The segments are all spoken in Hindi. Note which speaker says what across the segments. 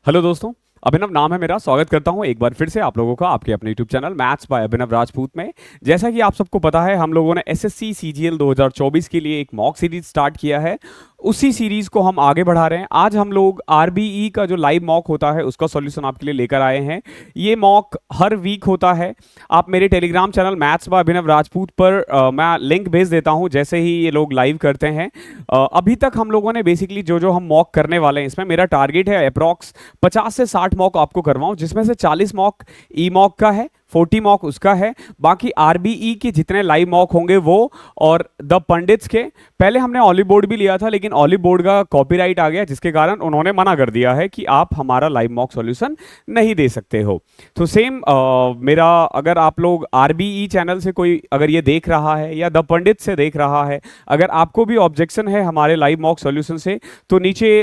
Speaker 1: हेलो दोस्तों, अभिनव नाम है मेरा। स्वागत करता हूं एक बार फिर से आप लोगों का आपके अपने यूट्यूब चैनल मैथ्स बाय अभिनव राजपूत में। जैसा कि आप सबको पता है, हम लोगों ने एसएससी सीजीएल 2024 के लिए एक मॉक सीरीज स्टार्ट किया है। उसी सीरीज को हम आगे बढ़ा रहे हैं। आज हम लोग आरबीई का जो लाइव मॉक होता है उसका सॉल्यूशन आपके लिए लेकर आए हैं। ये मॉक हर वीक होता है। आप मेरे टेलीग्राम चैनल मैथ्स बाय अभिनव राजपूत पर मैं लिंक भेज देता हूं जैसे ही ये लोग लाइव करते हैं। अभी तक हम लोगों ने बेसिकली जो हम मॉक करने वाले हैं, इसमें मेरा टारगेट है अप्रॉक्स 50 से 60 मॉक आपको करवाऊं, जिसमें से 40 मॉक ई मॉक का है, 40 मॉक उसका है। बाकी आरबीई के जितने लाइव मॉक होंगे वो, और द पंडित्स के। पहले हमने ऑलिव बोर्ड भी लिया था, लेकिन ऑलिव बोर्ड का कॉपीराइट आ गया, जिसके कारण उन्होंने मना कर दिया है कि आप हमारा लाइव मॉक सॉल्यूशन नहीं दे सकते हो। तो सेम मेरा, अगर आप लोग आरबीई चैनल से कोई अगर ये देख रहा है या द पंडित से देख रहा है, अगर आपको भी ऑब्जेक्शन है हमारे लाइव मॉक सॉल्यूशन से, तो नीचे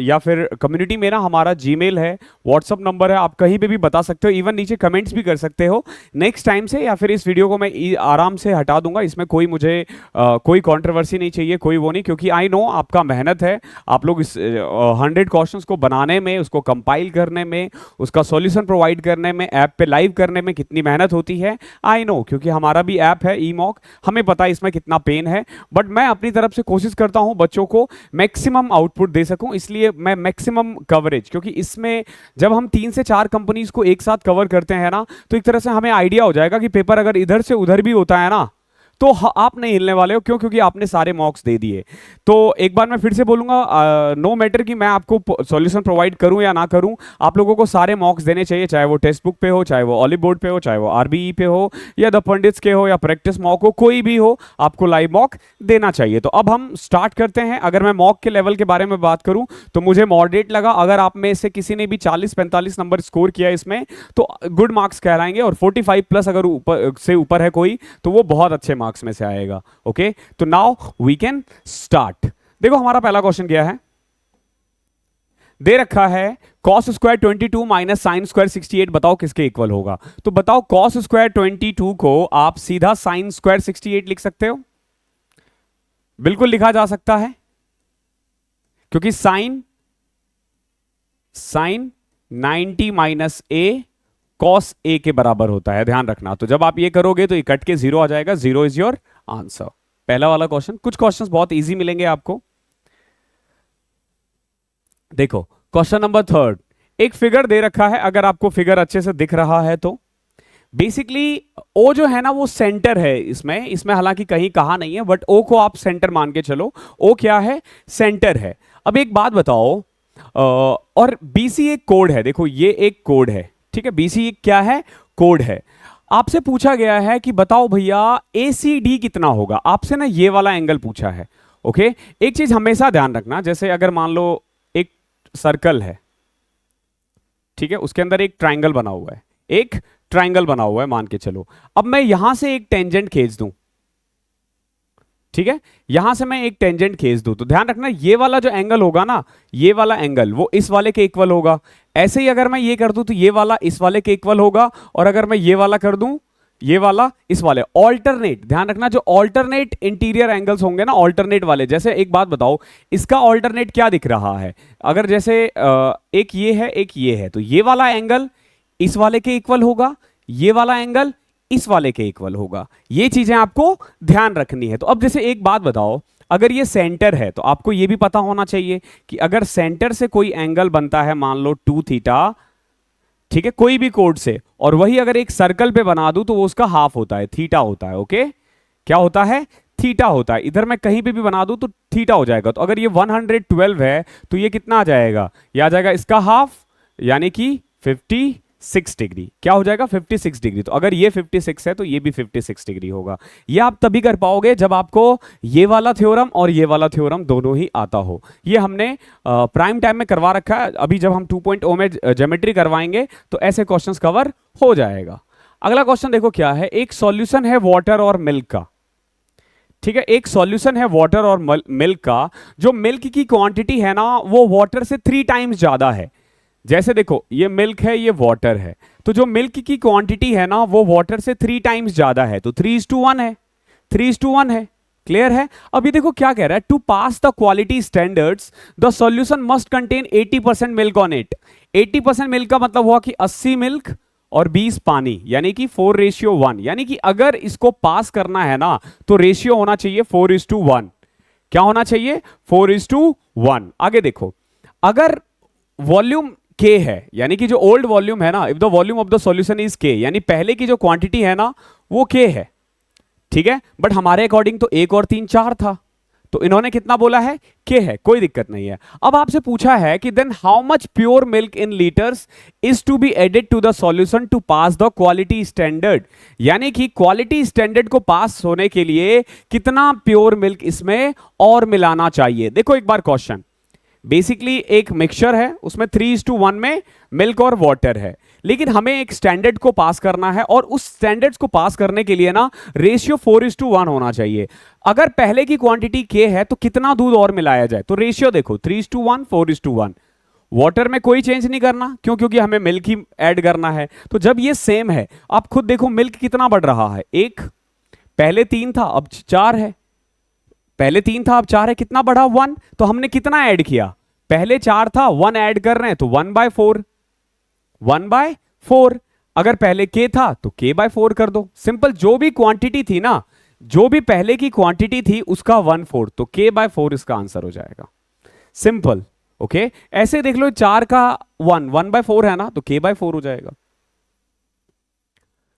Speaker 1: या फिर कम्युनिटी में ना हमारा जीमेल है, व्हाट्सअप नंबर है, आप कहीं पे भी बता सकते हो। इवन नीचे कमेंट्स भी कर सकते हो। नेक्स्ट टाइम से, या फिर इस वीडियो को मैं आराम से हटा दूंगा। इसमें कोई मुझे कोई कंट्रोवर्सी नहीं चाहिए, कोई वो नहीं, क्योंकि आई नो आपका मेहनत है। आप लोग इस 100 क्वेश्चंस को बनाने में, उसको कंपाइल करने में, उसका सॉल्यूशन प्रोवाइड करने में, ऐप पे लाइव करने में कितनी मेहनत होती है, आई नो, क्योंकि हमारा भी ऐप है ई मॉक। हमें पता है इसमें कितना पेन है, बट मैं अपनी तरफ से कोशिश करता हूं बच्चों को मैक्सिमम आउटपुट दे सकूं। इसलिए मैं मैक्सिमम कवरेज, क्योंकि इसमें जब हम 3 से 4 कंपनीज को एक साथ कवर करते हैं ना, तो एक तरह से हमें आइडिया हो जाएगा कि पेपर अगर इधर से उधर भी होता है ना, तो आप नहीं हिलने वाले हो। क्यों? क्योंकि आपने सारे मॉक्स दे दिए। तो एक बार मैं फिर से बोलूंगा, नो मैटर कि मैं आपको सॉल्यूशन प्रोवाइड करूं या ना करूं, आप लोगों को सारे मॉक्स देने चाहिए, चाहे वो टेक्स्ट बुक पे हो, चाहे वो ऑलिव बोर्ड पे हो, चाहे वो आरबीई पे हो, या द पंडित्स के हो, या प्रैक्टिस मॉक हो, कोई भी हो, आपको लाइव मॉक देना चाहिए। तो अब हम स्टार्ट करते हैं। अगर मैं मॉक के लेवल के बारे में बात करूं तो मुझे मॉडरेट लगा। अगर आप में से किसी ने भी 40-45 नंबर स्कोर किया इसमें, तो गुड मार्क्स कहलाएंगे, और 45 प्लस अगर ऊपर से ऊपर है कोई, तो वो बहुत अच्छे मार्क्स में से आएगा। ओके, तो नाउ वी कैन स्टार्ट। देखो हमारा पहला क्वेश्चन क्या है, दे रखा है cos square 22 minus sine square 68, बताओ किसके इक्वल होगा। तो बताओ, cos स्क्वायर 22 को आप सीधा साइन स्क्वायर 68 लिख सकते हो? बिल्कुल लिखा जा सकता है, क्योंकि sine 90 minus a cos a के बराबर होता है, ध्यान रखना। तो जब आप ये करोगे तो ये कट के 0 आ जाएगा। 0 इज योर आंसर। पहला वाला क्वेश्चन। कुछ क्वेश्चंस बहुत इजी मिलेंगे आपको। देखो क्वेश्चन नंबर 3, एक फिगर दे रखा है। अगर आपको फिगर अच्छे से दिख रहा है तो बेसिकली ओ जो है ना, वो सेंटर है इसमें हालांकि कहीं कहा नहीं है, बट ओ को आप सेंटर मान के चलो। ओ क्या है? सेंटर है। अब एक बात बताओ, और बीसी एक कोड है। देखो ये एक कोड है, ठीक है। बीसी क्या है? कोड है। आपसे पूछा गया है कि बताओ भैया एसीडी कितना होगा। आपसे ना ये वाला एंगल पूछा है। ओके, एक चीज हमेशा ध्यान रखना, जैसे अगर मान लो एक सर्कल है, ठीक है, उसके अंदर एक ट्राइंगल बना हुआ है, एक ट्राइंगल बना हुआ है मान के चलो। अब मैं यहां से एक टेंजेंट खींच दूं, ठीक है, यहां से मैं एक टेंजेंट खींच दूं, तो ध्यान रखना ये वाला जो एंगल होगा ना, ये वाला एंगल वो इस वाले के इक्वल होगा। ऐसे ही अगर मैं ये कर दूं तो ये वाला इस वाले के इक्वल होगा, और अगर मैं ये वाला कर दूं, ये वाला इस वाले। ऑल्टरनेट, ध्यान रखना, जो ऑल्टरनेट इंटीरियर एंगल्स होंगे ना, ऑल्टरनेट वाले। जैसे एक बात बताओ, इसका ऑल्टरनेट क्या दिख रहा है? अगर जैसे एक ये है, एक ये है, तो ये वाला एंगल इस वाले के इक्वल होगा, ये वाला एंगल इस वाले के इक्वल होगा। ये चीजें आपको ध्यान रखनी है। तो अब जैसे एक बात बताओ, अगर ये सेंटर है तो आपको ये भी पता होना चाहिए कि अगर सेंटर से कोई एंगल बनता है, मान लो 2 थीटा, ठीक है, कोई भी कोड से, और वही अगर एक सर्कल पे बना दूं तो वो उसका हाफ होता है, थीटा होता है। ओके, क्या होता है? थीटा होता है। इधर मैं कहीं पे भी बना दूं तो थीटा हो जाएगा। तो अगर ये 112 है तो ये कितना आ जाएगा? ये आ जाएगा इसका हाफ, यानी कि 56 डिग्री। क्या हो जाएगा? 56 डिग्री। तो अगर ये 56 है तो ये भी 56 डिग्री होगा। ये आप तभी कर पाओगे जब आपको ये वाला थ्योरम और ये वाला थ्योरम दोनों ही आता हो। ये हमने प्राइम टाइम में करवा रखा है। अभी जब हम 2.0 में ज्योमेट्री करवाएंगे तो ऐसे क्वेश्चंस कवर हो जाएगा। अगला क्वेश्चन देखो क्या है, एक सॉल्यूशन है वाटर और मिल्क का, ठीक है, एक सॉल्यूशन है वाटर और मिल्क का। जो मिल्क की क्वांटिटी है ना, वो वाटर से 3 टाइम्स ज्यादा है। जैसे देखो ये मिल्क है, ये वाटर है, तो जो मिल्क की क्वांटिटी है ना, वो वाटर से 3 टाइम्स ज्यादा है। तो 3:1 है, 3:1 है। क्लियर है? अभी देखो क्या कह रहा है, to pass the quality standards the solution must contain 80% milk on it. 80% milk का मतलब हुआ कि 80 मिल्क और 20 पानी, यानी कि 4:1। यानी कि अगर इसको पास करना है ना तो रेशियो होना चाहिए 4:1। क्या होना चाहिए? 4:1। आगे देखो, अगर वॉल्यूम के है, यानी कि जो ओल्ड वॉल्यूम है ना, if the volume of the solution is के, यानी पहले की जो क्वांटिटी है ना वो के है, ठीक है, बट हमारे अकॉर्डिंग तो 1 और 3 4 था, तो इन्होंने कितना बोला है? के है, कोई दिक्कत नहीं है। अब आपसे पूछा है कि then how much pure milk in litres is to be added to the solution to pass the quality standard, यानी कि क्वालिटी स्टैंडर्ड को पास होने के लिए कितना प्योर मिल्क इसमें और मिलाना चाहिए। देखो एक बार क्वेश्चन, बेसिकली एक मिक्सचर है, उसमें 3:1 में मिल्क और वाटर है, लेकिन हमें एक स्टैंडर्ड को पास करना है और उस स्टैंडर्ड्स को पास करने के लिए ना रेशियो 4:1 होना चाहिए। अगर पहले की क्वांटिटी के है तो कितना दूध और मिलाया जाए? तो रेशियो देखो 3:1 4:1। वाटर में कोई चेंज नहीं करना, क्यों? क्योंकि हमें मिल्क ही ऐड करना है। तो जब ये सेम है, आप खुद देखो मिल्क कितना बढ़ रहा है, 1, पहले 3 था अब 4 है, पहले 3 था अब 4 है, कितना बढ़ा? 1। तो हमने कितना ऐड किया? पहले 4 था, 1 ऐड कर रहे हैं तो 1/4, 1/4। अगर पहले के था तो k/4 कर दो, सिंपल। जो भी क्वांटिटी थी ना, जो भी पहले की क्वांटिटी थी उसका 1/4, तो k/4 इसका आंसर हो जाएगा, सिंपल। ओके, ऐसे देख लो, 4 का 1/4 है ना, तो k/4 हो जाएगा।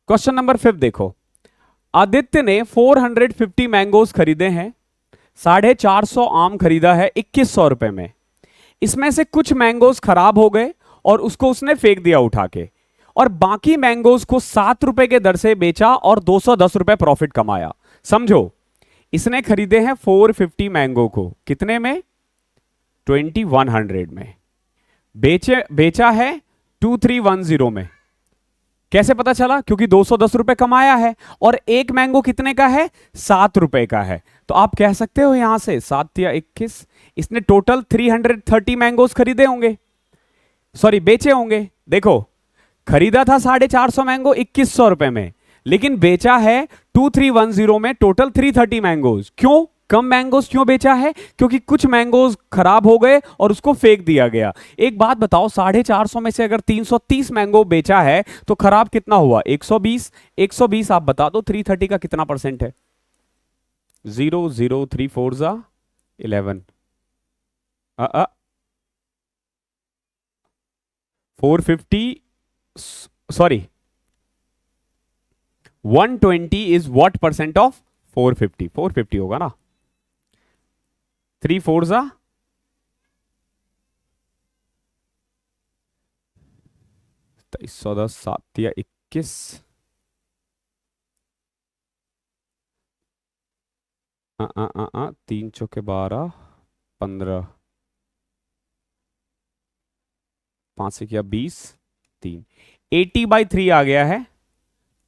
Speaker 1: क्वेश्चन नंबर 5 देखो, आदित्य ने 450 मैंगोज खरीदे हैं, 450 आम खरीदा है 2100 रुपए में। इसमें से कुछ मैंगोज खराब हो गए और उसको उसने फेंक दिया उठा के, और बाकी मैंगोज को 7 रुपए के दर से बेचा और 210 रुपए प्रॉफिट कमाया। समझो, इसने खरीदे हैं 450 मैंगो को, कितने में? 2100 में। बेचा है 2310 में। कैसे पता चला? क्योंकि 210 रुपए कमाया है, और एक मैंगो कितने का है? 7 रुपए का है। तो आप कह सकते हो यहां से 7 या 21, इसने टोटल 330 मैंगोज खरीदे होंगे, सॉरी बेचे होंगे। देखो, खरीदा था 450 मैंगो 2100 रुपए में, लेकिन बेचा है 2310 में टोटल 330 मैंगोज। क्यों कम मैंगोज क्यों बेचा है? क्योंकि कुछ मैंगोज खराब हो गए और उसको फेंक दिया गया। एक बात बताओ, 450 में से अगर 330 मैंगो बेचा है तो खराब कितना हुआ? 120। 120 आप बता दो 330 का कितना परसेंट है? 0 0 3 4 जा 11, 450, sorry 120 is what percent of 450? 450 होगा ना, 3 4 जा 2310, 7 या 21, 3 चौके 12, 15, 5 से किया 20, 3, 80/3 आ गया है,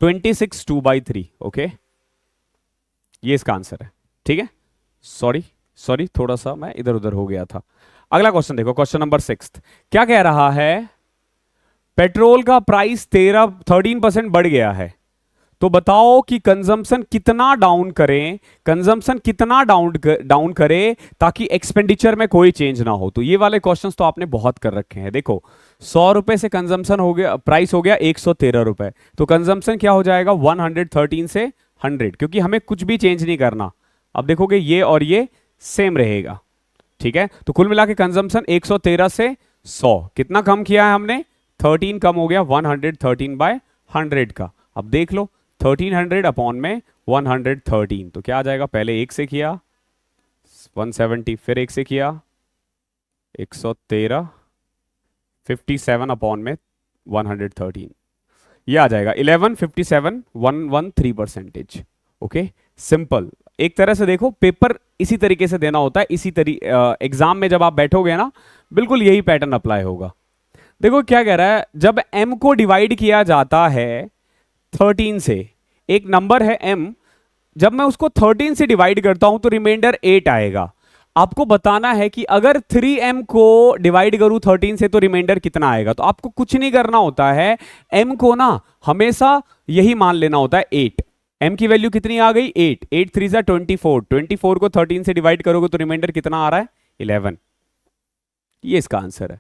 Speaker 1: 26 2/3। ओके, ये इसका आंसर है, ठीक है। सॉरी थोड़ा सा मैं इधर उधर हो गया था। अगला क्वेश्चन देखो, क्वेश्चन नंबर 6 क्या कह रहा है? पेट्रोल का प्राइस 13% बढ़ गया है, तो बताओ कि कंजम्पशन कितना डाउन करें, कंजम्पशन कितना डाउन करें ताकि एक्सपेंडिचर में कोई चेंज ना हो। तो ये वाले क्वेश्चंस तो आपने बहुत कर रखे हैं। देखो, 100 रुपए से कंजम्पशन हो गया, प्राइस हो गया 113 रुपए, तो कंजम्पशन क्या हो जाएगा? 113 से 100, क्योंकि हमें कुछ भी चेंज नहीं करना। अब देखोगे ये और ये सेम रहेगा, ठीक है। तो कुल मिला के कंजम्पशन 113 से 100 कितना कम किया है हमने? 13 कम हो गया 113/100 का। अब देख लो 1300 अपॉन में 113, तो क्या आ जाएगा? पहले 1 से किया 170, फिर 1 से किया 113, 57 अपॉन में 113, ये आ जाएगा 1157,113%। Okay, simple. एक तरह से देखो, पेपर इसी तरीके से देना होता है, इसी एग्जाम में जब आप बैठोगे ना, बिल्कुल यही पैटर्न अप्लाई होगा। देखो क्या कह रहा है, जब m को डिवाइड किया जाता है 13 से, एक नंबर है m, जब मैं उसको 13 से डिवाइड करता हूं तो रिमाइंडर 8 आएगा। आपको बताना है कि अगर 3m को डिवाइड करूं 13 से तो रिमाइंडर कितना आएगा। तो आपको कुछ नहीं करना होता है, m को ना हमेशा यही मान लेना होता है 8। m की वैल्यू कितनी आ गई 8, 8 3 जा 24, 24 को 13 से डिवाइड करोगे तो रिमाइंडर कितना आ रहा है 11। ये इसका आंसर है।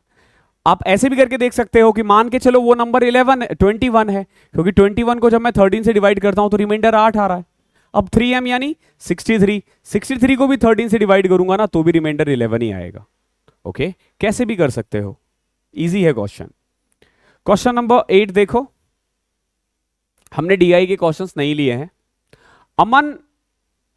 Speaker 1: आप ऐसे भी करके देख सकते हो कि मान के चलो वो नंबर 21 है, क्योंकि 21 को जब मैं 13 से डिवाइड करता हूं तो रिमाइंडर 8 आ रहा है। अब 3m यानी 63, 63 को भी 13 से डिवाइड करूंगा ना तो भी रिमाइंडर 11 ही आएगा। ओके, कैसे भी कर सकते हो, इजी है क्वेश्चन। क्वेश्चन नंबर 8 देखो, हमने डीआई के क्वेश्चंस नहीं लिए हैं। अमन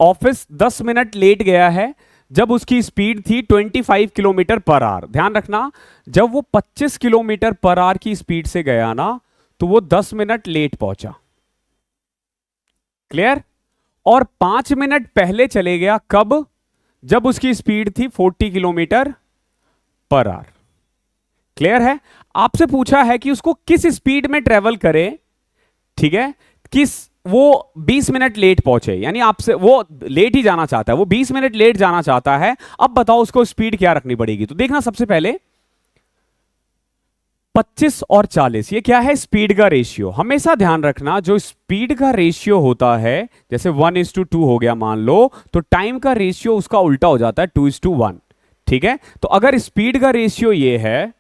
Speaker 1: ऑफिस 10 मिनट लेट गया है जब उसकी स्पीड थी 25 किलोमीटर पर आवर। ध्यान रखना, जब वो 25 किलोमीटर पर आवर की स्पीड से गया ना तो वो 10 मिनट लेट पहुंचा। क्लियर? और 5 मिनट पहले चले गया कब? जब उसकी स्पीड थी 40 किलोमीटर पर आवर। क्लियर है? आपसे पूछा है कि उसको किस स्पीड में ट्रेवल करे, ठीक है, किस, वो 20 मिनट लेट पहुंचे, यानी आपसे वो लेट ही जाना चाहता है, वो 20 मिनट लेट जाना चाहता है। अब बताओ उसको स्पीड क्या रखनी पड़ेगी। तो देखना, सबसे पहले 25 और 40, ये क्या है? स्पीड का रेशियो। हमेशा ध्यान रखना, जो स्पीड का रेशियो होता है, जैसे 1:2 हो गया मान लो, तो टाइम का रेशियो उसका उल्टा हो जाता है 2:1। ठीक है, तो अगर स्पीड का रेशियो ये है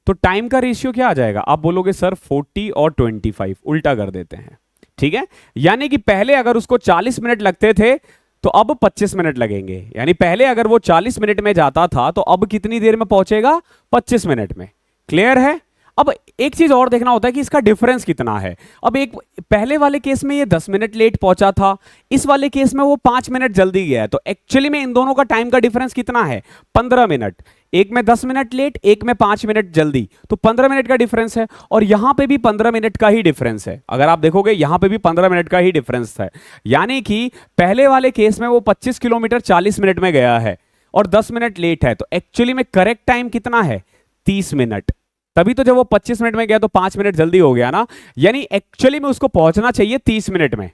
Speaker 1: तो टाइम का रेशियो क्या आ जाएगा? आप बोलोगे सर 40 और 25, उल्टा कर देते हैं। ठीक है, यानी कि पहले अगर उसको 40 मिनट लगते थे तो अब 25 मिनट लगेंगे, यानी पहले अगर वो 40 मिनट में जाता था तो अब कितनी देर में पहुंचेगा? 25 मिनट में। क्लियर है? अब एक चीज और देखना होता है कि इसका डिफरेंस कितना है। अब एक पहले वाले केस में ये 10 मिनट लेट पहुंचा था, इस वाले केस में वो 5 मिनट जल्दी गया है, तो एक्चुअली में इन दोनों का टाइम का डिफरेंस कितना है? 15 मिनट। एक में 10 मिनट लेट, एक में 5 मिनट जल्दी, तो 15 मिनट का डिफरेंस है। और यहां पे भी 15 मिनट का ही डिफरेंस है। अगर आप देखोगे यहां पे भी 15 मिनट का ही डिफरेंस है, यानी कि पहले वाले केस में वो 25 किलोमीटर 40 मिनट में गया है और 10 मिनट लेट है, तो एक्चुअली में करेक्ट टाइम कितना है? 30 मिनट। तभी तो जब वो 25 मिनट में गया तो 5 मिनट जल्दी हो गया ना, यानी एक्चुअली में उसको पहुंचना चाहिए 30 मिनट में।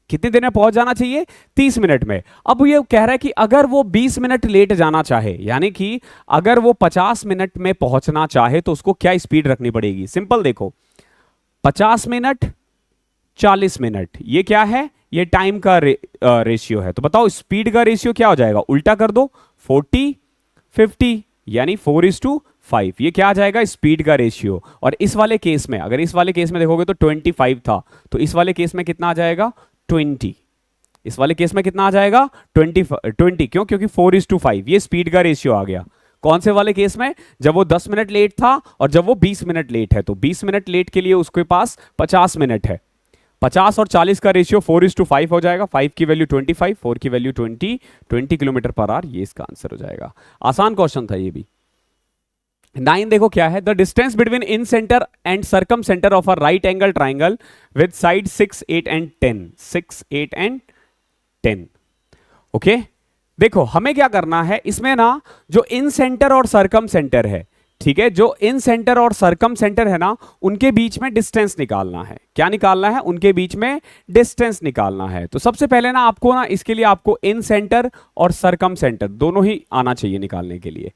Speaker 1: कितनी देर में पहुंच जाना चाहिए? 30 मिनट में। अब ये कह रहा है कि अगर वो 20 मिनट लेट जाना चाहे, यानी कि अगर वो 50 मिनट में पहुंचना चाहे तो उसको क्या स्पीड रखनी पड़ेगी? सिंपल देखो, 50 मिनट 40 मिनट, ये क्या है? ये टाइम का रेशियो है। तो बताओ स्पीड का रेशियो क्या हो जाएगा? उल्टा कर दो, 40 50, यानी 4:5। ये क्या आ जाएगा? स्पीड का रेशियो। और इस वाले केस में, अगर इस वाले केस में देखोगे तो 25 था, तो इस वाले केस में कितना आ जाएगा? 20। इस वाले केस में कितना आ जाएगा? 20। क्यों? क्योंकि 4:5 ये स्पीड का रेशियो आ गया। कौन से वाले केस में? जब वो 10 मिनट लेट था और जब वो 20 मिनट लेट है, तो 20 मिनट लेट के लिए उसके पास 50 मिनट है। 50 और 40 का रेशियो 4:5 हो जाएगा। 5 की वैल्यू 25, 4 की वैल्यू 20 किलोमीटर पर आवर। ये इसका आंसर हो जाएगा। आसान क्वेश्चन था ये भी। 9 देखो क्या है? The distance between incentre and circumcentre of a right angle triangle with side 6 8 and 10। 6 8 and 10। Okay, देखो हमें क्या करना है इसमें ना, जो इन सेंटर और सरकम सेंटर है, ठीक है, जो इन सेंटर और सरकम सेंटर है ना, उनके बीच में डिस्टेंस निकालना है। क्या निकालना है? उनके बीच में डिस्टेंस निकालना है। तो सबसे पहले ना आपको ना, इसके लिए आपको इन सेंटर और सरकम सेंटर दोनों ही आना चाहिए निकालने के लिए।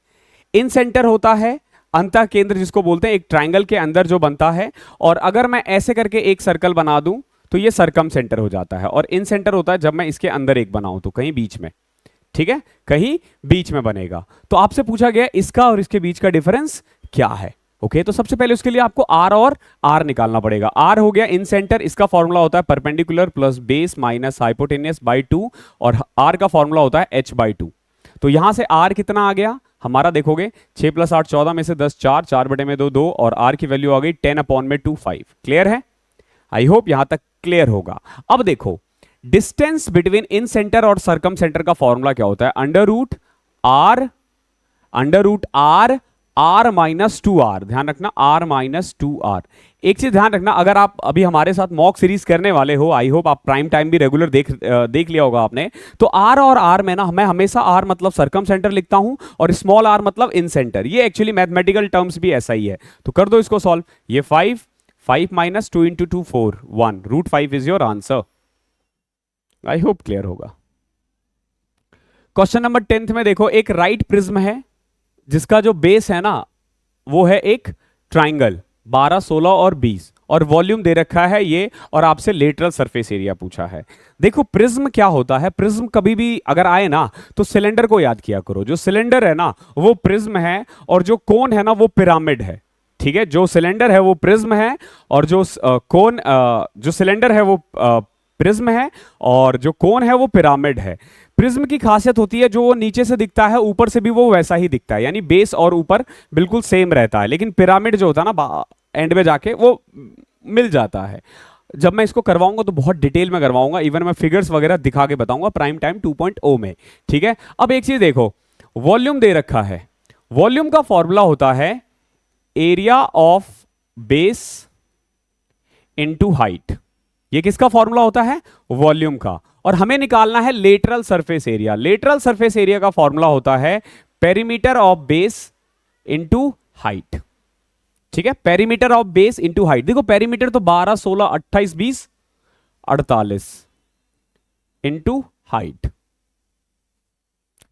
Speaker 1: इन सेंटर होता है अंतः केंद्र, जिसको बोलते हैं, एक ट्राइंगल के अंदर जो बनता है। और अगर मैं ऐसे करके एक सर्कल बना दूं तो ये सरकम सेंटर हो जाता है। और इन सेंटर होता है जब मैं इसके अंदर एक बनाऊं तो कहीं बीच में, ठीक है, कहीं बीच में बनेगा। तो आपसे पूछा गया इसका और इसके बीच का डिफरेंस क्या है। ओके, तो सबसे पहले उसके लिए आपको आर और आर निकालना पड़ेगा। आर हो गया इन सेंटर, इसका फॉर्मूला होता है perpendicular plus base minus hypotenuse by 2, और आर का फॉर्मूला होता है h/2। तो यहां से आर कितना आ गया हमारा? देखोगे 6 + 8 14 में से 10 4, 4/2 2, और आर की वैल्यू आ गई 10/2 5। क्लियर है? आई होप यहां तक क्लियर होगा। अब देखो डिस्टेंस बिटवीन इन सेंटर और सरकम सेंटर का फॉर्मूला क्या होता है? √r r-2r। ध्यान रखना, r-2r। एक चीज ध्यान रखना, अगर आप अभी हमारे साथ मॉक सीरीज करने वाले हो, आई होप आप प्राइम टाइम भी रेगुलर देख लिया होगा आपने, तो r और r में ना मैं हमेशा r मतलब सरकम सेंटर लिखता हूं और स्मॉल r मतलब इन सेंटर। ये एक्चुअली मैथमेटिकल टर्म्स भी ऐसा ही है। तो कर दो इसको सॉल्व। ये 5 - 2 × 2 4 1, √5 is your answer. I hope clear होगा। क्वेश्चन नंबर 10 में देखो, एक राइट प्रिज्म है जिसका जो बेस है ना वो है एक ट्राइंगल, 12, 16 और 20, और वॉल्यूम दे रखा है ये, और आपसे लेटरल सरफेस एरिया पूछा है। देखो प्रिज्म क्या होता है, प्रिज्म कभी भी अगर आए ना तो सिलेंडर को याद किया करो। जो सिलेंडर है ना वो प्रिज्म है, और जो कोन है ना वो पिरामिड है। ठीक है, जो सिलेंडर है वो प्रिज्म है, और जो कोन जो सिलेंडर है वो प्रिज्म है, और जो कोन है वो पिरामिड है। प्रिज्म की खासियत होती है जो वो नीचे से दिखता है ऊपर से भी वो वैसा ही दिखता है, यानी बेस और ऊपर बिल्कुल सेम रहता है। लेकिन पिरामिड जो होता है ना एंड में जाके वो मिल जाता है। जब मैं इसको करवाऊंगा तो बहुत डिटेल में करवाऊंगा, इवन मैं फिगर्स वगैरह दिखा के बताऊंगा प्राइम टाइम 2.0 में। ठीक है, अब एक चीज देखो, वॉल्यूम दे रखा है। वॉल्यूम का फॉर्मूला होता है area of base into height. ये किसका फॉर्मूला होता है, वॉल्यूम का। और हमें निकालना है lateral surface area. Lateral surface area का फॉर्मूला होता है perimeter of base into height. ठीक है, perimeter of base into height. देखो पेरीमीटर तो 12, 16, 28, 20, 48 इनटू हाइट।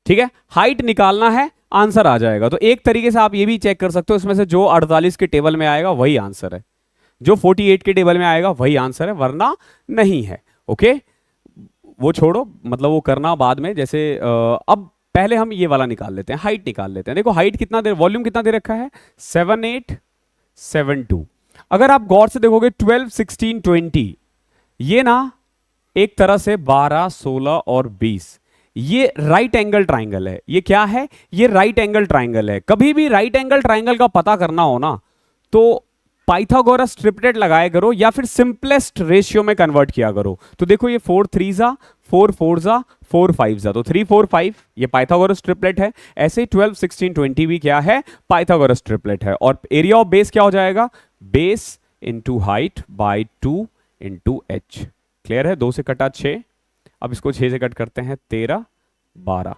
Speaker 1: ठीक है, हाइट निकालना है, आंसर आ जाएगा। तो एक तरीके से आप ये भी चेक कर सकते हो, इसमें से जो 48 के टेबल में आएगा वही आंसर है, जो 48 के टेबल में आएगा वही आंसर है, वरना नहीं है। ओके, वो छोड़ो, मतलब वो करना बाद में। जैसे अब पहले हम ये वाला निकाल लेते हैं, हाइट निकाल लेते हैं। देखो हाइट कितना दे, वॉल्यूम कितना दे रखा है, 7872। अगर आप गौर से देखोगे 12, 16, 20, ये ना एक तरह से 12, 16 और 20, ये राइट एंगल ट्राइंगल है। ये क्या है, ये राइट एंगल ट्राइंगल है। कभी भी राइट एंगल ट्राइंगल का पता करना हो ना तो पाइथागोरस ट्रिपलेट लगाया करो, या फिर सिंपलेस्ट रेशियो में कन्वर्ट किया करो। तो देखो ये 4 3 जा, 4 4 जा, 4 5 जा, तो 3 4 5 ये पाइथागोरस ट्रिपलेट है। ऐसे ही 12, 16, 20 भी क्या है, पाइथागोरस ट्रिपलेट है। और एरिया ऑफ बेस क्या हो जाएगा, base into height by 2 into H. Clear है, 2 से कटा 6, अब इसको 6 से कट करते हैं 13, 12,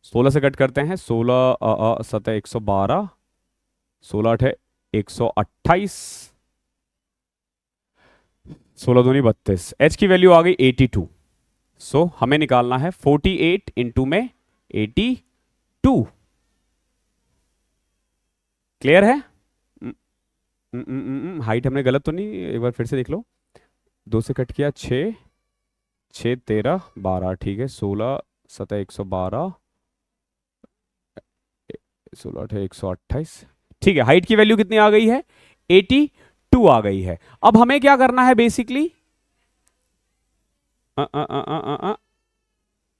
Speaker 1: 16 से कट करते हैं 16, 7 112, 16 8 128, 16 दूनी 32, एच की वैल्यू आ गई 82। सो हमें निकालना है 48 इंटू में 82। क्लियर है, हाइट हमने गलत तो नहीं, एक बार फिर से देख लो। 2 से कट किया 6, 6 13 12, ठीक है, 16 7 112, 16 8 128। ठीक है, हाइट की वैल्यू कितनी आ गई है, 82 आ गई है। अब हमें क्या करना है बेसिकली,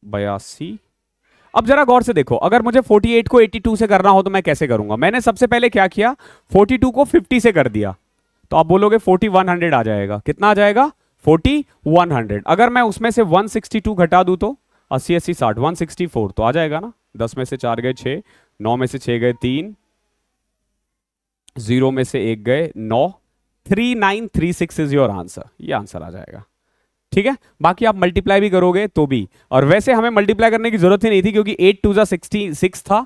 Speaker 1: 82। अब जरा गौर से देखो, अगर मुझे 48 को 82 से करना हो तो मैं कैसे करूंगा। मैंने सबसे पहले क्या किया, 42 को 50 से कर दिया, तो आप बोलोगे 4100 आ जाएगा। कितना आ जाएगा, 4100। अगर मैं उसमें से 162 घटा दूं तो 80 80 60, 164 तो आ जाएगा ना। 10 में से 4 गए 6, 9 में से 6 गए 3, 0 में से 1 गए 9, 3936 इज योर आंसर। ये आंसर आ जाएगा। ठीक है, बाकी आप मल्टीप्लाई भी करोगे तो भी, और वैसे हमें मल्टीप्लाई करने की जरूरत ही नहीं थी क्योंकि 8 2 66 था।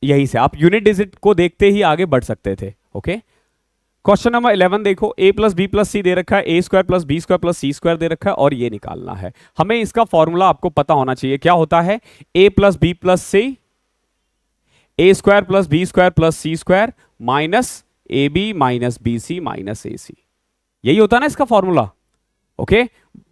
Speaker 1: यहीं से आप यूनिट डिजिट को देखते ही आगे बढ़ सकते थे। ओके, क्वेश्चन नंबर 11 देखो, a plus B plus C दे रखा है, a square plus B square plus C square दे रखा है, और ये निकालना है हमें। इसका फॉर्मूला आपको पता होना चाहिए, क्या होता है, a plus B plus C, A square plus B square plus C square minus A B minus B C minus A C. यही होता है ना इसका फॉर्मूला। ओके,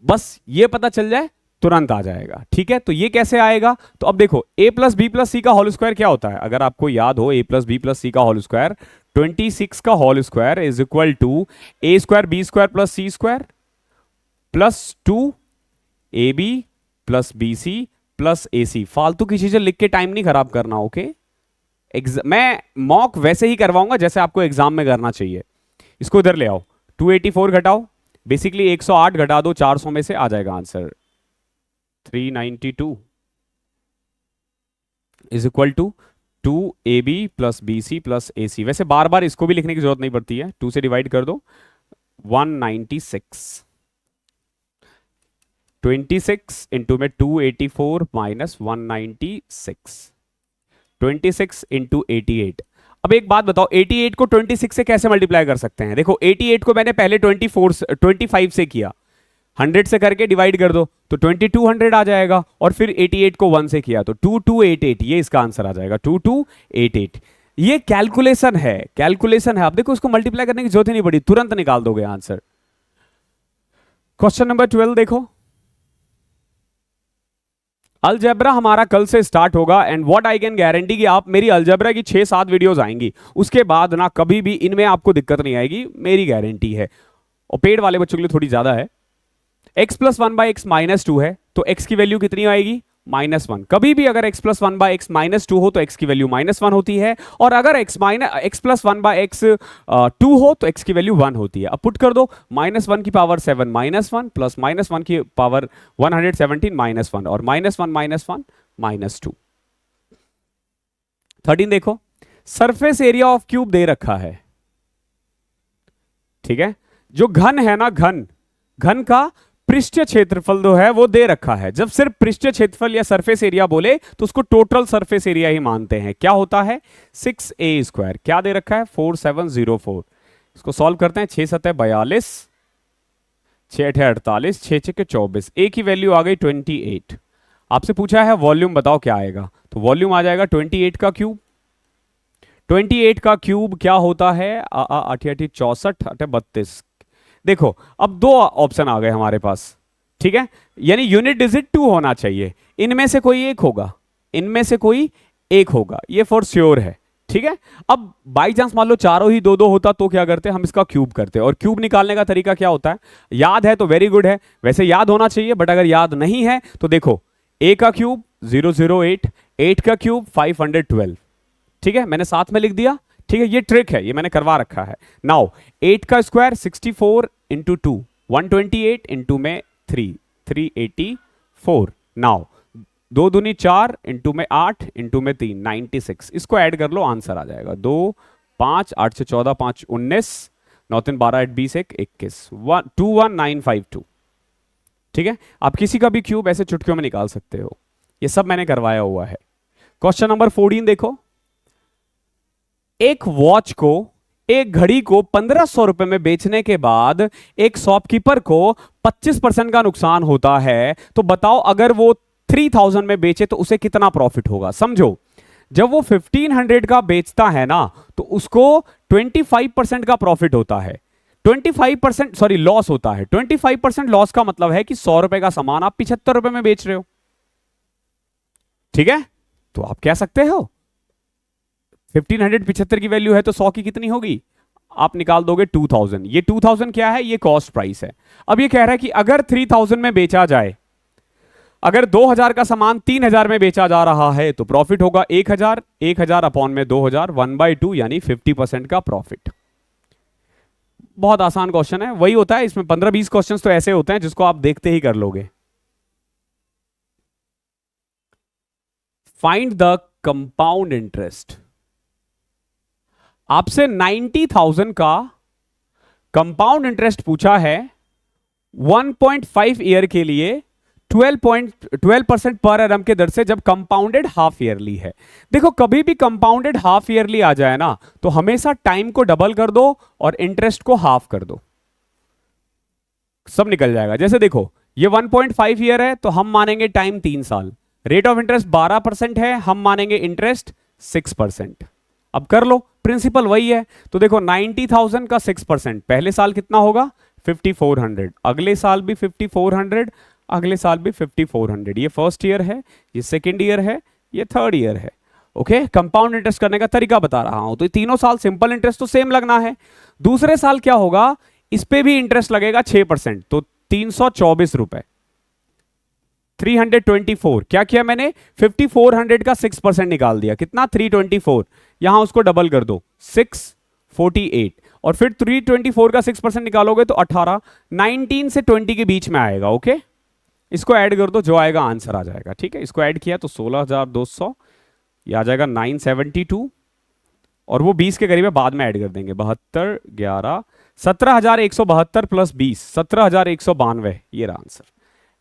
Speaker 1: बस ये पता चल जाए तुरंत आ जाएगा। ठीक है, तो ये कैसे आएगा, तो अब देखो a plus B plus C का होल स्क्वायर क्या होता है, अगर आपको याद हो, a plus B plus C का होल स्क्वायर 26 का whole square is equal to A square B square plus C square plus 2 A B plus B C plus A C. फालतू की चीजें लिख के टाइम नहीं खराब करना। ओके, मैं मॉक वैसे ही करवाऊंगा जैसे आपको एग्जाम में करना चाहिए। इसको इधर ले आओ, 284 घटाओ, बेसिकली 108 घटा दो 400 में से, आ जाएगा answer 392 is equal to 2ab plus B C plus A C. वैसे बार बार इसको भी लिखने की जरूरत नहीं पड़ती है, 2 से डिवाइड कर दो, 196, 26 इंटू में 284 माइनस 196, 26 इंटू 88। अब एक बात बताओ, 88 को 26 से कैसे मल्टीप्लाई कर सकते हैं। देखो 88 को मैंने पहले 25 से किया, 100 से करके डिवाइड कर दो तो 2200 आ जाएगा, और फिर 88 को 1 से किया तो 2288, ये इसका आंसर आ जाएगा 2288। ये कैलकुलेशन है, कैलकुलेशन है। आप देखो इसको मल्टीप्लाई करने की जरूरत ही नहीं पड़ी, तुरंत निकाल दोगे आंसर। क्वेश्चन नंबर 12 देखो, अलजेब्रा हमारा कल से स्टार्ट होगा and what I can guarantee कि आप मेरी अलजेब्रा की 6-7 वीडियोस आएंगी, उसके बाद ना कभी भी इनमें आपको दिक्कत नहीं आएगी, मेरी गारंटी है। और पेड वाले बच्चों के लिए थोड़ी ज्यादा है। x प्लस 1/x माइनस 2 है तो x की वैल्यू कितनी आएगी, -1। कभी भी अगर x प्लस 1/x माइनस 2 हो तो x की वैल्यू -1 होती है, और अगर x प्लस 1/x 2 हो तो x की वैल्यू 1 होती है। अब पुट कर दो, -1 की पावर 7 -1 प्लस -1 की पावर 117 -1 और -1 -2। 13 देखो, सरफेस एरिया ऑफ क्यूब दे रखा है, ठीक है। जो घन है ना, घन, घन का पृष्ठीय क्षेत्रफल जो है वो दे रखा है। जब सिर्फ पृष्ठीय क्षेत्रफल या सरफेस एरिया बोले तो उसको टोटल सरफेस एरिया ही मानते हैं। क्या होता है, 6a²। क्या दे रखा है, 4704। इसको सॉल्व करते हैं, 6 7 42, 6 8 48, 6 6 24, a की वैल्यू आ गई 28। आपसे पूछा है वॉल्यूम बताओ क्या आएगा, तो वॉल्यूम आ जाएगा 28 का क्यूब। 28 का क्यूब क्या होता है, 8 8 64 8 32। देखो अब दो ऑप्शन आ गए हमारे पास, ठीक है, यानी यूनिट डिजिट 2 होना चाहिए। इनमें से कोई एक होगा, इनमें से कोई एक होगा, ये फॉर श्योर है, ठीक है। अब बाई चांस मान लो चारों ही 2 2 होता तो क्या करते, हम इसका क्यूब करते। और क्यूब निकालने का तरीका क्या होता है, याद है तो वेरी गुड है, वैसे याद होना चाहिए, बट अगर याद नहीं है तो देखो, a का क्यूब 008, 8 का क्यूब 512, ठीक है, मैंने साथ में लिख दिया, ठीक है। ये ट्रिक है, ये मैंने करवा रखा है। नाउ 8 का स्क्वायर 64 इंटू 2, 128 इंटू में 3, 384। नाउ 2 दूनी 4 इंटू में 8 इंटू में 3, 96। इसको ऐड कर लो, आंसर आ जाएगा 2 5 8 से 14 5 19, 9 3 12 8 20 1 21, 21952, ठीक है। आप किसी का भी क्यूब ऐसे चुटकियों में निकाल सकते हो, ये सब मैंने करवाया हुआ है। क्वेश्चन नंबर 14 देखो, एक वॉच को, एक घड़ी को 1500 रुपए में बेचने के बाद एक शॉपकीपर को 25% का नुकसान होता है, तो बताओ अगर वो 3000 में बेचे तो उसे कितना प्रॉफिट होगा। समझो, जब वो 1500 का बेचता है ना तो उसको 25% का प्रॉफिट होता है, 25% सॉरी लॉस होता है। 25% लॉस का मतलब है कि 100 रुपए का सामान आप 75 रुपए में बेच रहे हो, ठीक है। तो आप कह सकते हो 1575 की वैल्यू है तो 100 की कितनी होगी, आप निकाल दोगे 2000। ये 2000 क्या है, ये कॉस्ट प्राइस है। अब ये कह रहा है कि अगर 3000 में बेचा जाए, अगर 2000 का सामान 3000 में बेचा जा रहा है तो प्रॉफिट होगा 1000, 1000 अपॉन में 2000, 1/2 यानी 50% का प्रॉफिट। बहुत आसान क्वेश्चन है, वही होता है इसमें 15-20 क्वेश्चंस तो ऐसे होते हैं जिसको आप देखते ही कर लोगे। Find the compound interest. आपसे 90,000 का कंपाउंड इंटरेस्ट पूछा है 1.5 ईयर के लिए 12% पर एनम के दर से, जब कंपाउंडेड हाफ ईयरली है। देखो कभी भी कंपाउंडेड हाफ ईयरली आ जाए ना तो हमेशा टाइम को डबल कर दो और इंटरेस्ट को हाफ कर दो, सब निकल जाएगा। जैसे देखो ये 1.5 ईयर है तो हम मानेंगे टाइम 3 साल, रेट ऑफ इंटरेस्ट 12% है, हम मानेंगे इंटरेस्ट 6%। अब कर लो, प्रिंसिपल वही है। तो देखो 90,000 का 6%, पहले साल कितना होगा 5400, अगले साल भी 5400, अगले साल भी 5400। ये फर्स्ट ईयर है, ये सेकेंड ईयर है, ये थर्ड ईयर है। ओके, कंपाउंड इंटरेस्ट करने का तरीका बता रहा हूं। तो तीनों साल सिंपल इंटरेस्ट तो सेम लगना है। दूसरे साल क्या होगा, इस पे भी इंटरेस्ट लगेगा 6%, तो 324 रुपए, 324। क्या किया मैंने, 5400 का 6% निकाल दिया, कितना 324। यहां उसको डबल कर दो 648, और फिर 324 का 6% निकालोगे तो 18, 19 से 20 के बीच में आएगा। ओके, इसको ऐड कर दो, जो आएगा आंसर आ जाएगा। ठीक है, इसको ऐड किया तो 16,200, ये आ जाएगा 972, और वो 20 के करीब है, बाद में ऐड कर देंगे। 72 11 17,172 प्लस 20 17,192, ये रहा आंसर।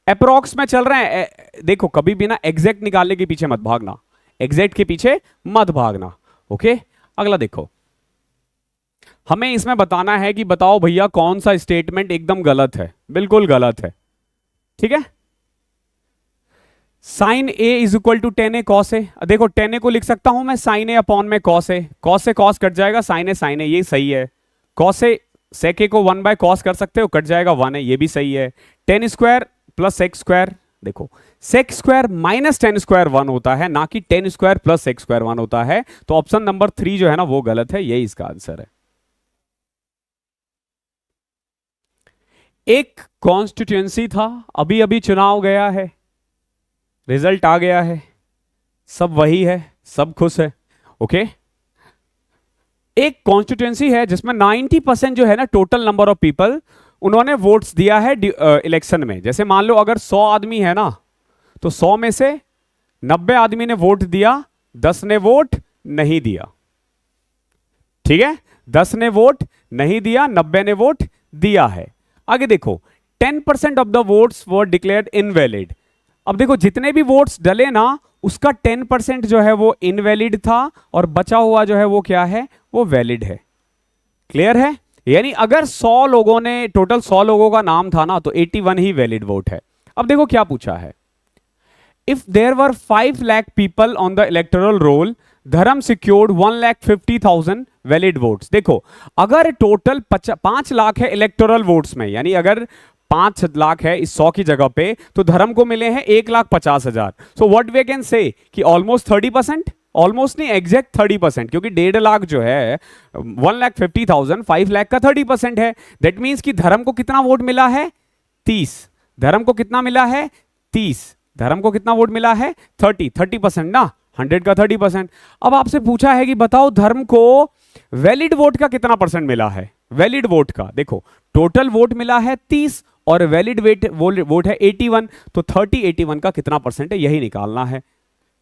Speaker 1: अप्रोक्स में चल रहे हैं, देखो कभी भी ना एग्जैक्ट निकालने के पीछे मत भागना, एग्जैक्ट के पीछे मत भागना। ओके, अगला देखो, हमें इसमें बताना है कि बताओ भैया कौन सा स्टेटमेंट एकदम गलत है, बिल्कुल गलत है। ठीक है, sine A is equal to tan A cos A. देखो टेन ए को लिख सकता हूं मैं साइन ए अपॉन में कॉस ए, कॉस से कॉस कट जाएगा, साइन ए ये सही है। कॉस ए सेक ए को वन बाय कॉस कर सकते हो, कट जाएगा वन है, ये भी सही है। Tan square plus sec square, देखो sec square minus tan square one होता है, ना कि tan square plus sec square one होता है। तो ऑप्शन नंबर 3 जो है ना वो गलत है, यही इसका आंसर है। एक कॉन्स्टिट्यूएंसी था, अभी अभी चुनाव गया है, रिजल्ट आ गया है, सब वही है, सब खुश है। ओके, एक कॉन्स्टिट्यूएंसी है जिसमें 90% जो है ना टोटल नंबर ऑफ पीपल उन्होंने वोट्स दिया है इलेक्शन में। जैसे मान लो अगर 100 आदमी है ना, तो 100 में से 90 आदमी ने वोट दिया, 10 ने वोट नहीं दिया। ठीक है, 10 ने वोट नहीं दिया, 90 ने वोट दिया है। आगे देखो 10% of the votes were declared invalid. अब देखो जितने भी वोट्स डले ना उसका 10% जो है वो इनवैलिड था और बचा हुआ जो है वो क्या है, वो वैलिड है। क्लियर है? यानी अगर 100 लोगों ने, टोटल 100 लोगों का नाम था ना, तो 81 ही वैलिड वोट है। अब देखो क्या पूछा है, if there were 5 lakh people on the electoral roll, Dharam secured 1,50,000 valid votes. देखो अगर टोटल 5 लाख है इलेक्टोरल वोट्स में, यानी अगर 5 लाख है इस 100 की जगह पे, तो धर्म को मिले हैं 1,50,000। सो व्हाट वी कैन से कि ऑलमोस्ट 30%, ऑलमोस्ट नहीं एग्जैक्ट 30%, क्योंकि 1.5 लाख जो है 1,50,000 5 लाख का 30% है। दैट मीन्स कि धर्म को कितना वोट मिला है, 30। धर्म को कितना मिला है, 30। धर्म को कितना वोट मिला है, 30% ना, 100 का 30%। अब आपसे पूछा है कि बताओ धर्म को वैलिड वोट का कितना परसेंट मिला है। वैलिड वोट का देखो टोटल वोट मिला है 30 और वैलिड वोट है 81, तो 81 का कितना परसेंट है यही निकालना है।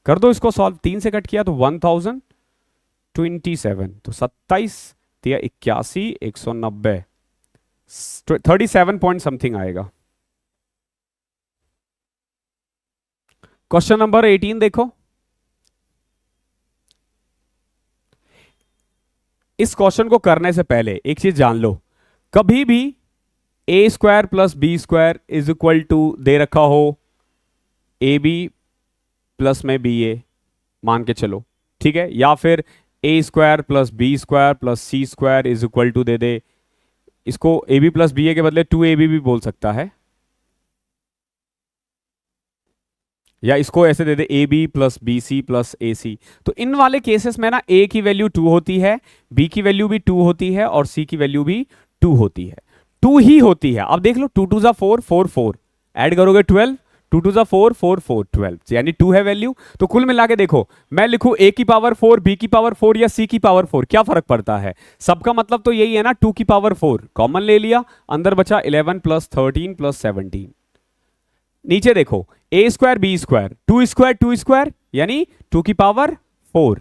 Speaker 1: कर दो इसको सॉल्व, 3 से कट किया तो 1027, तो 27 दिया 81, 190, 37 पॉइंट समथिंग आएगा। क्वेश्चन नंबर 18 देखो, इस क्वेश्चन को करने से पहले एक चीज जान लो, कभी भी A square plus B square is equal to दे रखा हो ए बी प्लस में बी ए, मान के चलो, ठीक है, या फिर A square plus B square plus C square is equal to दे दे, इसको A B plus B A के बदले 2ab भी बोल सकता है, या इसको ऐसे दे दे A B plus B C plus A C. तो इन वाले केसेस में ना ए की वैल्यू 2 होती है, बी की वैल्यू भी 2 होती है और सी की वैल्यू भी 2 होती है, 2 ही होती है। अब देख लो 2 2 जा 4, 4 4 ऐड करोगे 12, 2 2 जा 4, 4 4 12, यानी 2 है वैल्यू। तो कुल मिला के देखो, मैं लिखूं ए की पावर 4, बी की पावर 4 या सी की पावर 4, क्या फर्क पड़ता है, सबका मतलब तो यही है ना, 2 की पावर 4 कॉमन ले लिया, अंदर बचा 11 प्लस 13 प्लस 17। नीचे देखो ए स्क्वायर बी स्क्वायर, 2 स्क्वायर यानी 2 की पावर 4,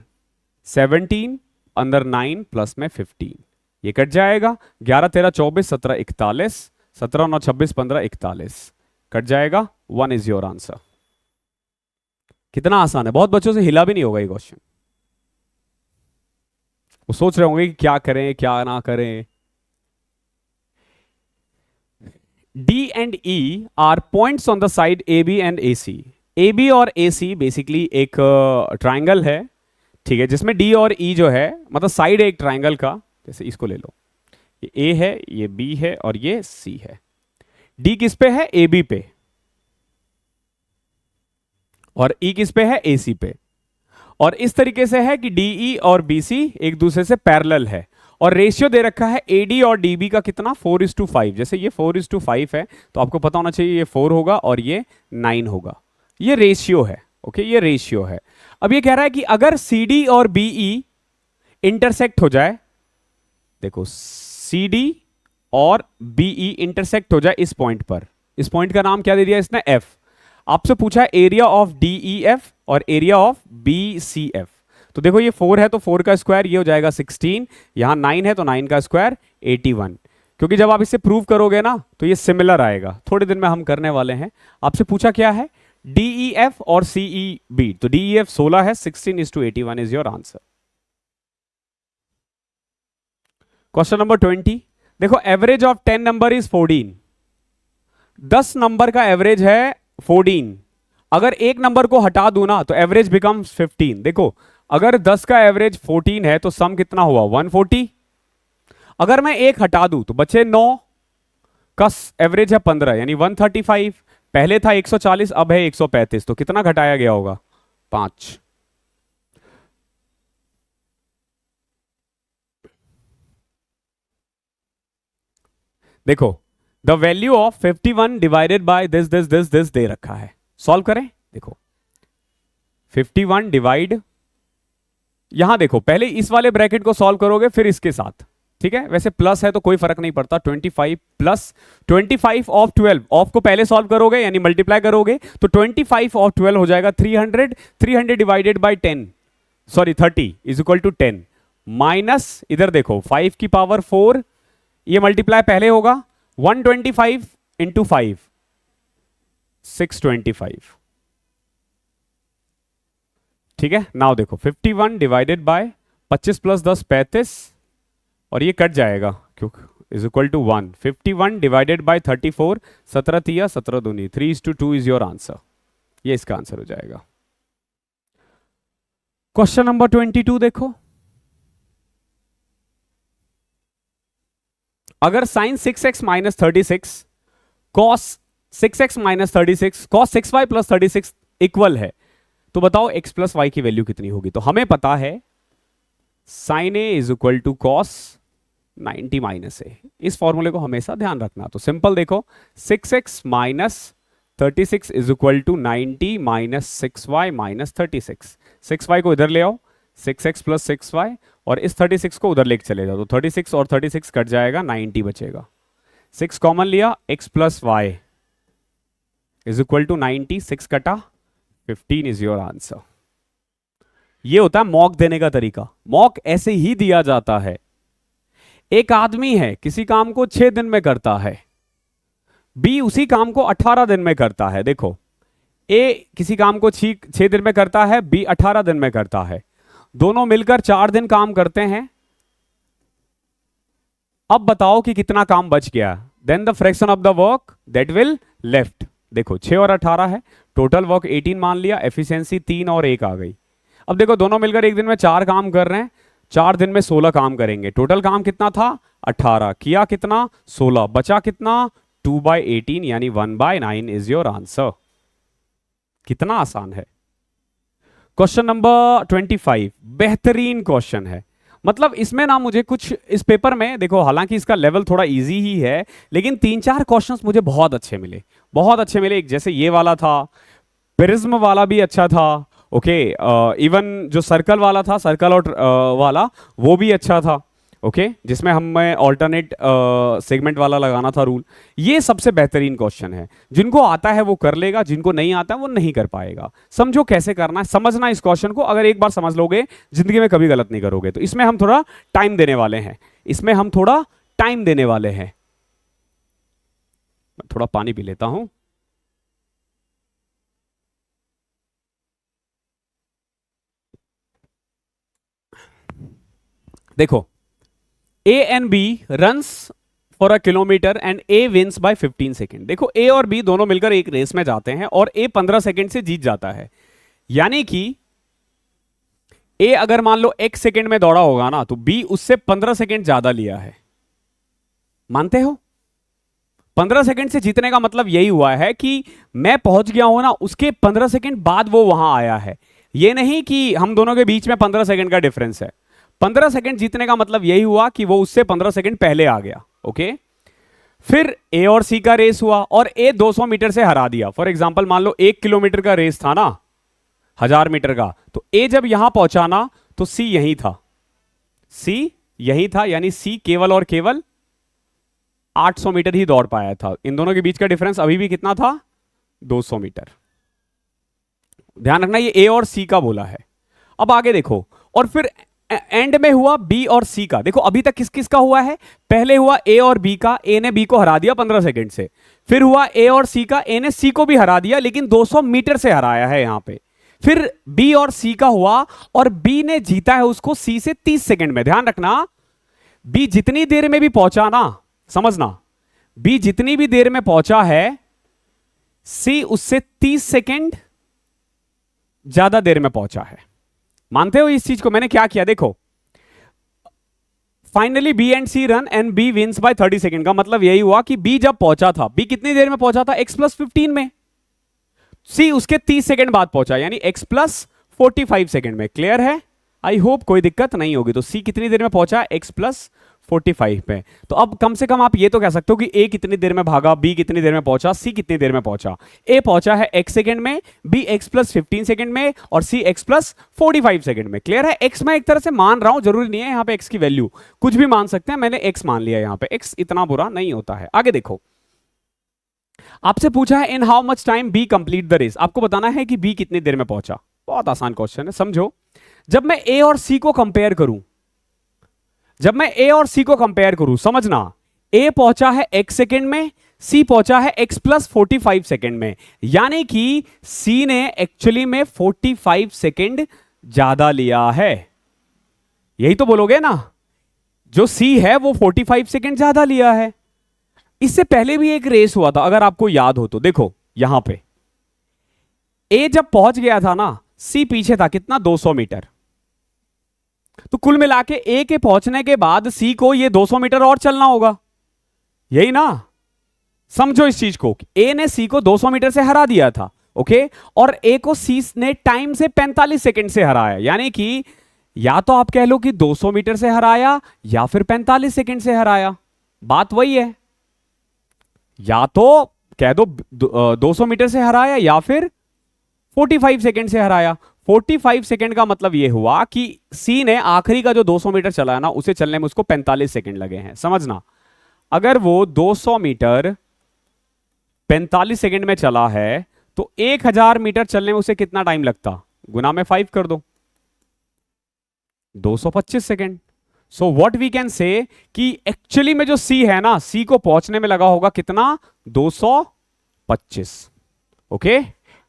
Speaker 1: 17 अंदर 9 प्लस में 15, ये कट जाएगा, 11 13 24 17 41, 17 9 26 15 41 कट जाएगा, 1 इज योर आंसर। कितना आसान है, बहुत बच्चों से हिला भी नहीं होगा ये क्वेश्चन। वो सोच रहे होंगे कि क्या करें क्या ना करें। D and E are points on the side AB and AC. AB और AC बेसिकली एक ट्राइंगल है, ठीक है, जिसमें D और E जो है मतलब साइड है एक ट्राइंगल का। जैसे इसको ले लो, ये A है, ये B है और ये C है। D किस पे है, AB पे, और E किस पे है, AC पे। और इस तरीके से है कि DE और BC एक दूसरे से पैरेलल है, और रेशियो दे रखा है AD और DB का कितना, 4:5। जैसे ये 4:5 है तो आपको पता होना चाहिए ये 4 होगा और ये 9 होगा, ये रेशियो है। ओके, ये रेशियो है। अब ये कह रहा है कि अगर CD और BE इंटरसेक्ट हो जाए, देखो CD और BE इंटरसेक्ट हो जाए इस पॉइंट पर, इस पॉइंट का नाम क्या दे दिया इसने, F। आपसे पूछा है एरिया ऑफ DEF और एरिया ऑफ BCF। तो देखो ये 4 है तो 4 का स्क्वायर ये हो जाएगा 16, यहां 9 है तो 9 का स्क्वायर 81, क्योंकि जब आप इसे प्रूव करोगे ना तो ये सिमिलर आएगा, थोड़े दिन में हम करने वाले हैं। आपसे पूछा क्या है, DEF और CEB, तो DEF 16 है, 16:81 is your answer. Question number 20 देखो, average of 10 number is 14। 10 number का एवरेज है 14, अगर एक नंबर को हटा दूं ना तो एवरेज बिकम्स 15। देखो अगर 10 का एवरेज 14 है तो सम कितना हुआ 140। अगर मैं एक हटा दूं तो बचे 9 का एवरेज है 15 यानी 135। पहले था 140 अब है 135 तो कितना घटाया गया होगा 5। देखो the value of 51 divided by this they रखा है। सॉल्व करें। देखो 51 डिवाइड, यहां देखो पहले इस वाले ब्रैकेट को सॉल्व करोगे फिर इसके साथ, ठीक है। वैसे प्लस है तो कोई फर्क नहीं पड़ता। 25 प्लस 25 ऑफ 12, ऑफ को पहले सॉल्व करोगे यानी मल्टीप्लाई करोगे तो 25 ऑफ 12 हो जाएगा 300। 300 divided by 10 sorry 30 is equal to 10 minus इधर देखो 5 की पावर 4, ये मल्टीप्लाई पहले होगा 125 इंटू 5 625, ठीक है। नाउ देखो 51 डिवाइडेड बाय 25 प्लस 10 35 और ये कट जाएगा क्योंकि is equal to 1। 51 divided by 34 17 तिया 17 दूनी 3:2 इज योर आंसर। ये इसका आंसर हो जाएगा। क्वेश्चन नंबर 22 देखो, अगर sine 6x minus 36 cos 6x minus 36 cos 6y plus 36 equal है तो बताओ x प्लस वाई की वैल्यू कितनी होगी। तो हमें पता है sine A is equal to cos 90 minus A. इस फॉर्मूले को हमेशा ध्यान रखना। तो सिंपल देखो 6x minus 36 is equal to 90 minus 6y minus 36। 6y को इधर ले आओ 6x प्लस 6y और इस 36 को उधर लेके चले जाओ तो 36 और 36 कट जाएगा 90 बचेगा। 6 कॉमन लिया x plus y is equal to 90, 6 कटा 15 इज योर आंसर। ये होता है मॉक देने का तरीका। मॉक ऐसे ही दिया जाता है। एक आदमी है किसी काम को 6 दिन में करता है, बी उसी काम को 18 दिन में करता है। देखो ए किसी काम को 6 दिन में करता है, बी 18 दिन में करता है, दोनों मिलकर 4 दिन काम करते हैं। अब बताओ कि कितना काम बच गया। Then the fraction of the work that will left. देखो 6 और 18 है, टोटल वर्क 18 मान लिया, एफिशिएंसी 3 और 1 आ गई। अब देखो दोनों मिलकर एक दिन में 4 काम कर रहे हैं, 4 दिन में 16 काम करेंगे। टोटल काम कितना था 18, किया कितना 16, बचा कितना 2/18 यानी 1/9 इज योर आंसर। कितना आसान है। क्वेश्चन नंबर 25 बेहतरीन क्वेश्चन है। मतलब इसमें ना मुझे कुछ इस पेपर में देखो, हालांकि इसका लेवल थोड़ा इजी ही है, लेकिन 3-4 क्वेश्चंस मुझे बहुत अच्छे मिले, बहुत अच्छे मिले। एक जैसे ये वाला था, प्रिज्म वाला भी अच्छा था, ओके। इवन जो सर्कल वाला था, सर्कल और वाला वो भी अच्छा था, ओके, जिसमें हमें ऑल्टरनेट सेगमेंट वाला लगाना था रूल। ये सबसे बेहतरीन क्वेश्चन है। जिनको आता है वो कर लेगा, जिनको नहीं आता है वो नहीं कर पाएगा। समझो कैसे करना है, समझना इस क्वेश्चन को। अगर एक बार समझ लोगे जिंदगी में कभी गलत नहीं करोगे। तो इसमें हम थोड़ा टाइम देने वाले हैं, इसमें हम थोड़ा टाइम देने वाले हैं। मैं थोड़ा पानी पी लेता हूं। देखो A and B runs for a kilometer and A wins by 15 second. देखो A और B दोनों मिलकर एक रेस में जाते हैं और A 15 सेकेंड से जीत जाता है। यानी कि A अगर मान लो 1 सेकेंड में दौड़ा होगा ना, तो B उससे 15 सेकेंड ज्यादा लिया है। मानते हो? 15 सेकेंड से जीतने का मतलब यही हुआ है कि मैं पहुंच गया हूं ना, उसके 15 सेकेंड बाद वो वहां आया है। ये नहीं कि हम दोनों के बीच में 15 सेकेंड का डिफरेंस है। 15 सेकेंड जीतने का मतलब यही हुआ कि वो उससे 15 सेकेंड पहले आ गया, ओके। फिर ए और सी का रेस हुआ और ए 200 मीटर से हरा दिया। फॉर एग्जांपल मान लो 1 किलोमीटर का रेस था ना, 1000 मीटर का, तो ए जब यहां पहुंचा ना तो सी यही था, सी यही था, यानी सी केवल और केवल 800 मीटर ही दौड़ पाया था। इन दोनों के बीच का डिफरेंस अभी भी कितना था 200 मीटर। ध्यान रखना ये ए और सी का बोला है। अब आगे देखो, और फिर एंड में हुआ बी और सी का। देखो अभी तक किस किस का हुआ है, पहले हुआ ए और बी का, ए ने बी को हरा दिया 15 सेकंड से। फिर हुआ ए और सी का, ए ने सी को भी हरा दिया लेकिन 200 मीटर से हराया है यहां पे। फिर बी और सी का हुआ और बी ने जीता है उसको सी से 30 सेकंड में। ध्यान रखना बी जितनी देर में भी पहुंचा ना, समझना, बी जितनी भी देर में पहुंचा है सी उससे 30 सेकंड ज्यादा देर में पहुंचा है। मानते हो इस चीज को? मैंने क्या किया देखो, finally B and C run and B wins by 30 second का मतलब यही हुआ कि बी जब पहुंचा था, बी कितनी देर में पहुंचा था? x+15 में। सी उसके 30 सेकंड बाद पहुंचा, यानी x+45 सेकंड में। क्लियर है? आई होप कोई दिक्कत नहीं होगी। तो सी कितनी देर में पहुंचा? x+45 में। तो अब कम से कम आप ये तो कह सकते हो कि ए कितनी देर में भागा, बी कितनी देर में पहुंचा, सी कितनी देर में पहुंचा। ए पहुंचा है x सेकंड में, बी x+15 सेकंड में, और सी x+45 सेकंड में। क्लियर है? x मैं एक तरह से मान रहा हूं, जरूरी नहीं है यहां पे x की वैल्यू, कुछ भी मान सकते हैं। मैंने x मान लिया यहां पे, x इतना बुरा नहीं होता है। आगे देखो, आपसे पूछा है in how much time B complete the race. आपको बताना है कि बी कितनी देर में पहुंचा। बहुत आसान क्वेश्चन है, समझो। जब मैं ए और सी को कंपेयर करूं, जब मैं ए और सी को कंपेयर करूं, समझना, ए पहुंचा है x सेकंड में, सी पहुंचा है x+45 सेकंड में, यानी कि सी ने एक्चुअली में 45 सेकंड ज्यादा लिया है। यही तो बोलोगे ना, जो सी है वो 45 सेकंड ज्यादा लिया है। इससे पहले भी एक रेस हुआ था, अगर आपको याद हो तो। देखो यहां पे ए जब पहुंच गया था ना, सी पीछे था कितना? 200 मीटर। तो कुल मिला के ए के पहुंचने के बाद सी को ये 200 मीटर और चलना होगा, यही ना? समझो इस चीज को, ए ने सी को 200 मीटर से हरा दिया था, ओके, और ए को सी ने टाइम से 45 सेकंड से हराया। यानी कि या तो आप कह लो कि 200 मीटर से हराया या फिर 45 सेकंड से हराया, बात वही है। या तो कह दो 200 मीटर से हराया या फिर 45 सेकंड से हराया। 45 सेकंड का मतलब यह हुआ कि सी ने आखिरी का जो 200 मीटर चला ना, उसे चलने में उसको 45 सेकंड लगे हैं। समझना, अगर वो 200 मीटर 45 सेकंड में चला है तो 1000 मीटर चलने में उसे कितना टाइम लगता? गुना में 5 कर दो, 225 second. So what we can say कि एक्चुअली में जो सी है ना, सी को पहुंचने में लगा होगा कितना? 225। ओके,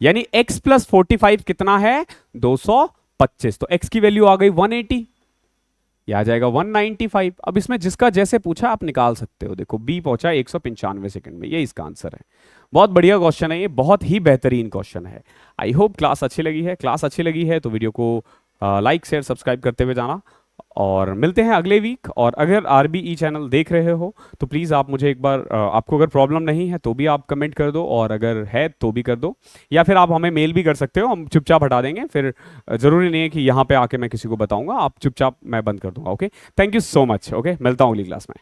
Speaker 1: यानी x+45 कितना है? 225। तो x की वैल्यू आ गई 180, यह आ जाएगा 195। अब इसमें जिसका जैसे पूछा आप निकाल सकते हो। देखो बी पहुंचा 195 सेकंड में, ये इसका आंसर है। बहुत बढ़िया क्वेश्चन है ये, बहुत ही बेहतरीन क्वेश्चन है। आई होप क्लास अच्छी लगी है। क्लास अच्छी लगी है तो वीडियो को लाइक शेयर सब्सक्राइब करते हुए जाना, और मिलते हैं अगले वीक। और अगर RBE चैनल देख रहे हो तो प्लीज़ आप मुझे एक बार, आपको अगर प्रॉब्लम नहीं है तो भी आप कमेंट कर दो, और अगर है तो भी कर दो, या फिर आप हमें मेल भी कर सकते हो, हम चुपचाप हटा देंगे। फिर ज़रूरी नहीं है कि यहाँ पे आके मैं किसी को बताऊंगा, आप चुपचाप मैं बंद कर दूंगा। Okay, thank you so much. Okay, मिलता हूँ अगली क्लास में।